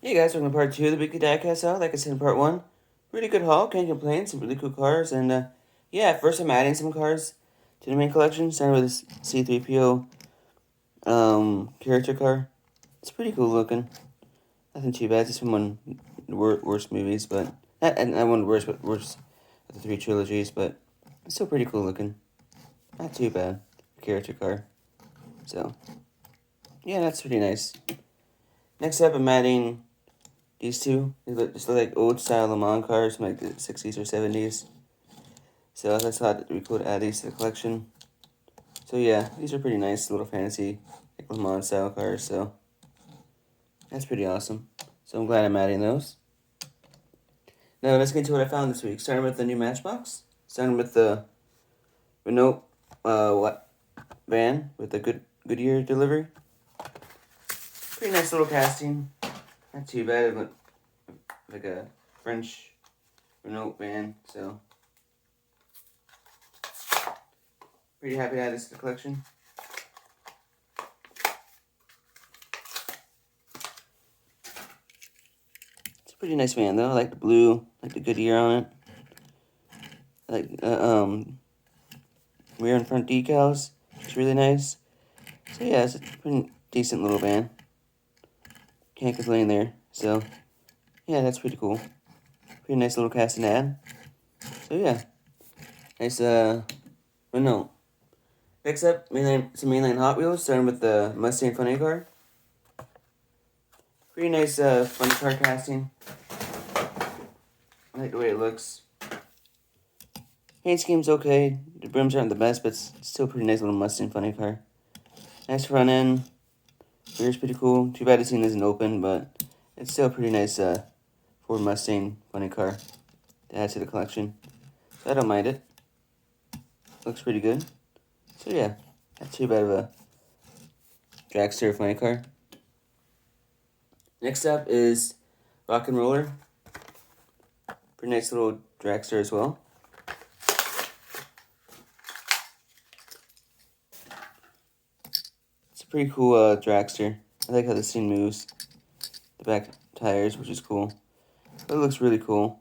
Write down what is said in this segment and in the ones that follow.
Hey guys, welcome to part 2 of the weekly diecast haul. Like I said in part 1, really good haul, can't complain, some really cool cars, and yeah, first I'm adding some cars to the main collection, starting with this C-3PO character car. It's pretty cool looking, nothing too bad, it's from one of the worst movies, but, not one of the worst, but worst of the 3 trilogies, but it's still pretty cool looking, not too bad, character car, so, yeah, that's pretty nice. Next up, I'm adding these two. They just look like old style Le Mans cars from like the 60s or 70s. So I thought it'd be cool to add these to the collection. So yeah, these are pretty nice little fancy like Le Mans style cars. So that's pretty awesome. So I'm glad I'm adding those. Now let's get into what I found this week. Starting with the new Matchbox. Starting with the Renault van with the Goodyear delivery. Pretty nice little casting. Not too bad, but like a French Renault van. So pretty happy to add this to the collection. It's a pretty nice van though. I like the blue, I like the Goodyear on it. I like rear and front decals. It's really nice. So yeah, it's a pretty decent little van. Can't complain there. So yeah, that's pretty cool. Pretty nice little casting ad. So yeah, nice Renault. Next up, some mainline Hot Wheels, starting with the Mustang funny car. Pretty nice funny car casting. I like the way it looks. Paint scheme's okay. The brims aren't the best, but it's still a pretty nice little Mustang funny car. Nice front end. Rear's pretty cool. Too bad the scene isn't open, but it's still a pretty nice Ford Mustang funny car to add to the collection. So I don't mind it. Looks pretty good. So yeah, not too bad of a dragster funny car. Next up is Rock and Roller. Pretty nice little dragster as well. It's a pretty cool dragster. I like how the scene moves. The back tires, which is cool. But it looks really cool.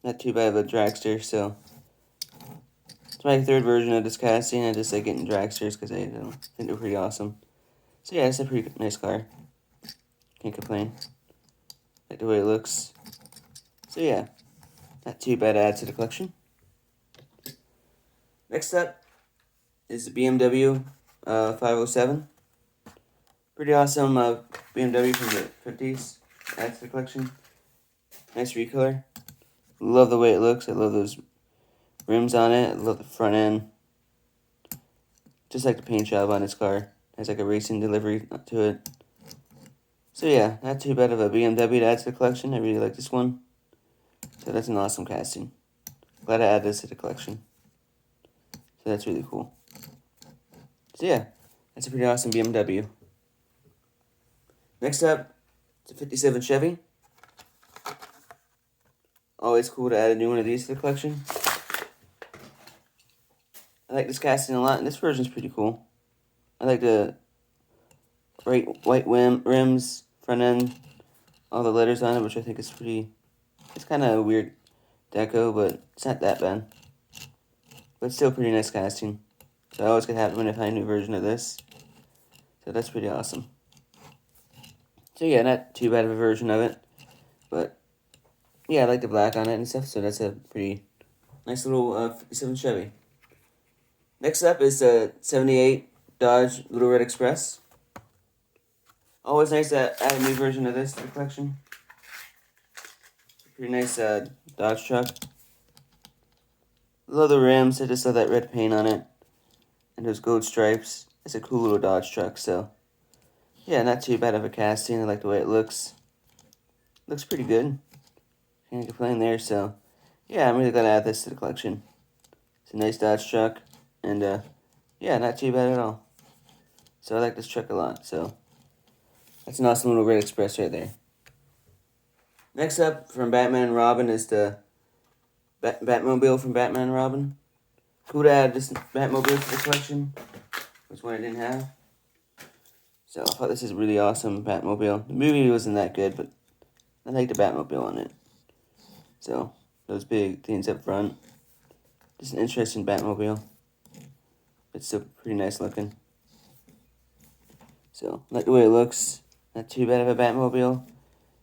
Not too bad of a dragster, so it's my third version of this casting. I just like getting dragsters because I think they're pretty awesome. So yeah, it's a pretty nice car. Can't complain. Like the way it looks. So yeah, not too bad to add to the collection. Next up is the BMW 507. Pretty awesome BMW from the 50s. Add to the collection. Nice recolor. Love the way it looks. I love those rims on it. I love the front end. Just like the paint job on this car. It has like a racing delivery to it. So yeah, not too bad of a BMW to add to the collection. I really like this one. So that's an awesome casting. Glad I added this to the collection. So that's really cool. So yeah, that's a pretty awesome BMW. Next up, it's a 57 Chevy. Always cool to add a new one of these to the collection. I like this casting a lot, and this version's pretty cool. I like the white rims, front end, all the letters on it, which I think is pretty... It's kind of a weird deco, but it's not that bad. But still pretty nice casting. So I always get happy when I find a new version of this. So that's pretty awesome. So yeah, not too bad of a version of it. But yeah, I like the black on it and stuff, so that's a pretty nice little 57 Chevy. Next up is the 78 Dodge Little Red Express. Always nice to add a new version of this to the collection. Pretty nice Dodge truck. Love the rims. I just love that red paint on it. And those gold stripes. It's a cool little Dodge truck, so... Yeah, not too bad of a casting. I like the way it looks. Looks pretty good. Can't complain there, so... Yeah, I'm really glad to add this to the collection. It's a nice Dodge truck. And, yeah, not too bad at all. So I like this truck a lot, so... That's an awesome little Red Express right there. Next up, from Batman and Robin, is the Batmobile from Batman and Robin. Cool to add this Batmobile to the collection. Which one I didn't have. So I thought this is really awesome Batmobile. The movie wasn't that good, but I like the Batmobile on it. So those big things up front. Just an interesting Batmobile. It's still pretty nice looking. So I like the way it looks. Not too bad of a Batmobile,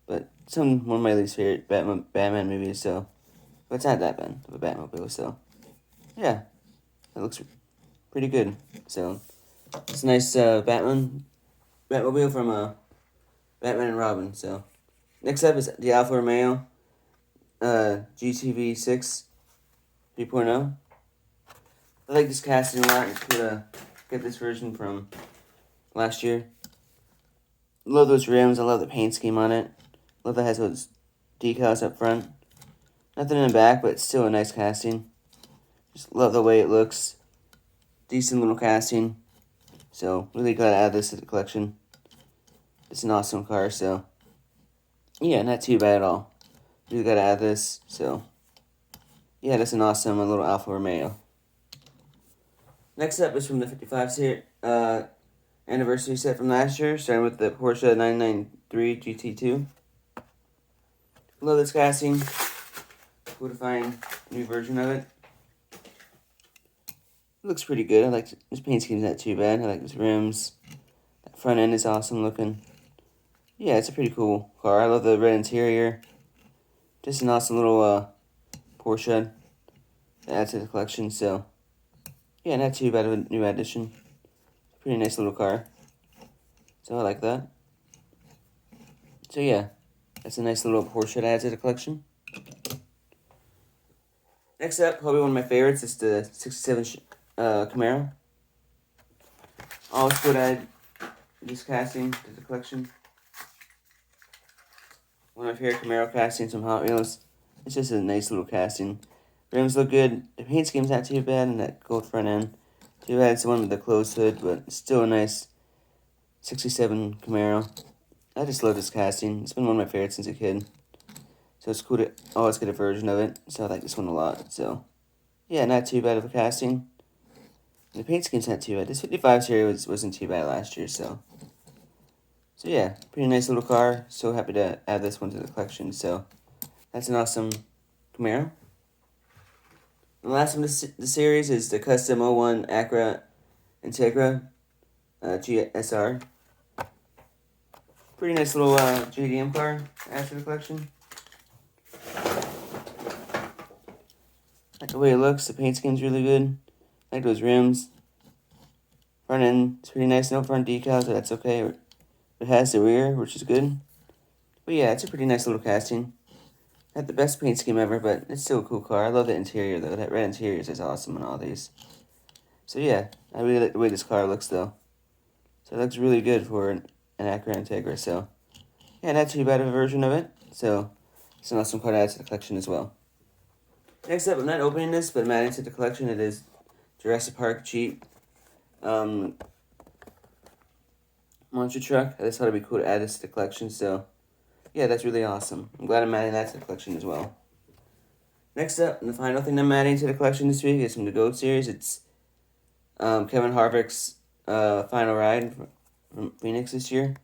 but one of my least favorite Batman movies. So, but it's not that bad of a Batmobile. So yeah, it looks pretty good. So it's a nice Batmobile from Batman and Robin. So next up is the Alfa Romeo GTV6 3.0. I like this casting a lot. It's cool to get this version from last year. Love those rims. I love the paint scheme on it. Love that it has those decals up front. Nothing in the back, but it's still a nice casting. Just love the way it looks. Decent little casting. So really glad to add this to the collection. It's an awesome car. So yeah, not too bad at all. Really got to add this. So yeah, that's an awesome little Alfa Romeo. Next up is from the 55 series anniversary set from last year, starting with the Porsche 993 GT2. Love this casting. Cool to find a new version of it. It looks pretty good. I like this paint scheme's not too bad. I like these rims. That front end is awesome looking. Yeah, it's a pretty cool car. I love the red interior. Just an awesome little Porsche to add to the collection. So yeah, not too bad of a new addition. Pretty nice little car. So I like that. So yeah, that's a nice little Porsche to add to the collection. Next up, probably one of my favorites is the 67 Camaro. Always could add this casting to the collection. One of my favorite Camaro castings from Hot Wheels. It's just a nice little casting. Rims look good. The paint scheme's not too bad, and that gold front end. Too bad it's the one with the closed hood, but it's still a nice 67 Camaro. I just love this casting. It's been one of my favorites since a kid. So it's cool to always get a version of it. So I like this one a lot. So yeah, not too bad of a casting. And the paint scheme's not too bad. This 55 series wasn't too bad last year. So yeah, pretty nice little car. So happy to add this one to the collection. So that's an awesome Camaro. The last one of the series is the custom 01 Acura Integra GSR. Pretty nice little JDM car to add to the collection. Like the way it looks, the paint scheme's really good. Like those rims. Front end is pretty nice. No front decals, so that's okay. It has the rear, which is good. But yeah, it's a pretty nice little casting. Not the best paint scheme ever, but it's still a cool car. I love the interior, though. That red interior is awesome on all these. So yeah, I really like the way this car looks, though. So it looks really good for an Acura Integra. So yeah, not too bad of a version of it. So it's an awesome car to add to the collection as well. Next up, I'm not opening this, but I'm adding to the collection. It is Jurassic Park Jeep monster truck. I just thought it'd be cool to add this to the collection. So yeah, that's really awesome. I'm glad I'm adding that to the collection as well. Next up, and the final thing I'm adding to the collection this week is from the GOAT series. It's Kevin Harvick's final ride from Phoenix this year.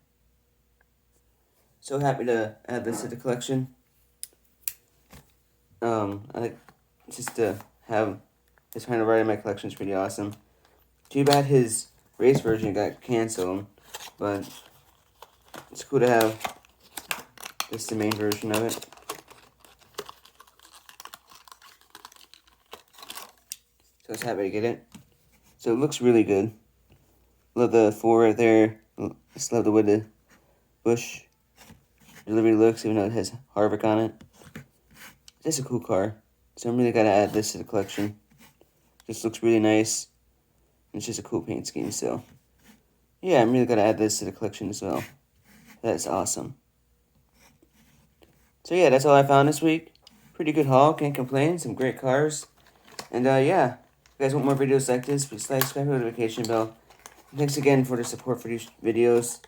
So happy to add this to the collection. I like just to have his final ride in my collection is pretty awesome. Too bad his race version got canceled, but it's cool to have this the main version of it. So I was happy to get it. So it looks really good. Love the 4 right there. Just love the way the bush delivery looks, even though it has Harvick on it. It's just a cool car. So I'm really gotta add this to the collection. Just looks really nice. It's just a cool paint scheme, so yeah, I'm really gonna add this to the collection as well. That's awesome. So yeah, that's all I found this week. Pretty good haul, can't complain. Some great cars. And yeah, if you guys want more videos like this, please like, subscribe, hit the notification bell. Thanks again for the support for these videos.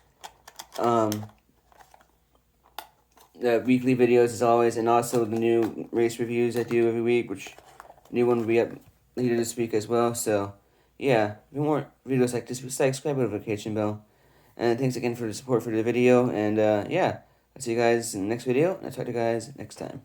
The weekly videos as always, and also the new race reviews I do every week, which new one will be up later this week as well. So yeah, if you want more videos like this, please like, subscribe, hit the notification bell. And thanks again for the support for the video. And yeah, I'll see you guys in the next video. I'll talk to you guys next time.